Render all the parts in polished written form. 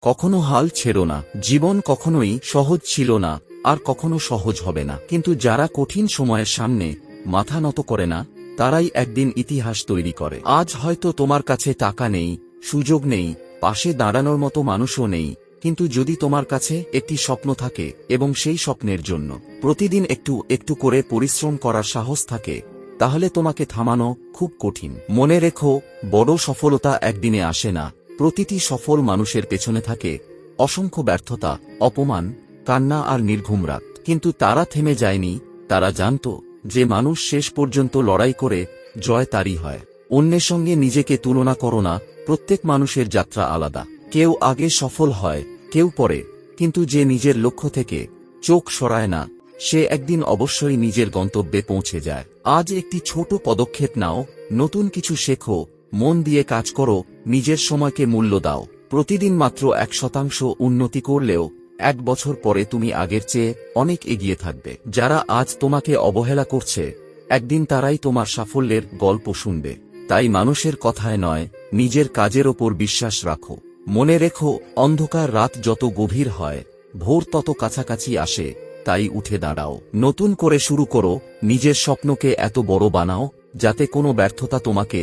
কখনো হাল ছেড়ো না। জীবন কখনোই সহজ ছিল না, আর কখনো সহজ হবে না, কিন্তু যারা কঠিন সময়ের সামনে মাথা নত করে না, তারাই একদিন ইতিহাস তৈরি করে। আজ হয়তো তোমার কাছে টাকা নেই, সুযোগ নেই, পাশে দাঁড়ানোর মতো মানুষও নেই, কিন্তু যদি তোমার কাছে একটি স্বপ্ন থাকে এবং সেই স্বপ্নের জন্য প্রতিদিন একটু একটু করে পরিশ্রম করার সাহস থাকে, তাহলে তোমাকে থামানো খুব কঠিন। মনে রেখো, বড় সফলতা একদিনে আসে না। প্রতিটি সফল মানুষের পেছনে থাকে অসংখ্য ব্যর্থতা, অপমান, কান্না আর নির্ঘুম রাত। কিন্তু তারা থেমে যায়নি। তারা জানত যে মানুষ শেষ পর্যন্ত লড়াই করে জয় তারই হয়। অন্যের সঙ্গে নিজেকে তুলনা করো না। প্রত্যেক মানুষের যাত্রা আলাদা। কেউ আগে সফল হয়, কেউ পরে, কিন্তু যে নিজের লক্ষ্য থেকে চোখ সরায় না, সে একদিন অবশ্যই নিজের গন্তব্যে পৌঁছে যায়। আজ একটি ছোট পদক্ষেপ নাও, নতুন কিছু শেখো, মন দিয়ে কাজ করো, নিজের সময়কে মূল্য দাও। প্রতিদিন মাত্র 1% উন্নতি করলেও 1 বছর পরে তুমি আগের চেয়ে অনেক এগিয়ে থাকবে। যারা আজ তোমাকে অবহেলা করছে, একদিন তারাই তোমার সাফল্যের গল্প শুনবে। তাই মানুষের কথায় নয়, নিজের কাজের ওপর বিশ্বাস রাখো। মনে রেখো, অন্ধকার রাত যত গভীর হয়, ভোর তত কাছাকাছি আসে। তাই উঠে দাঁড়াও, নতুন করে শুরু করো, নিজের স্বপ্নকে এত বড় বানাও যাতে কোনো ব্যর্থতা তোমাকে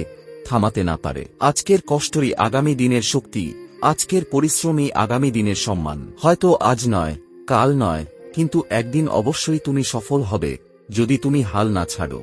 থামাতে না পারে। আজকের কষ্টই আগামী দিনের শক্তি, আজকের পরিশ্রমই আগামী দিনের সম্মান। হয়তো আজ নয়, কাল নয়, কিন্তু একদিন অবশ্যই তুমি সফল হবে, যদি তুমি হাল না ছাড়ো।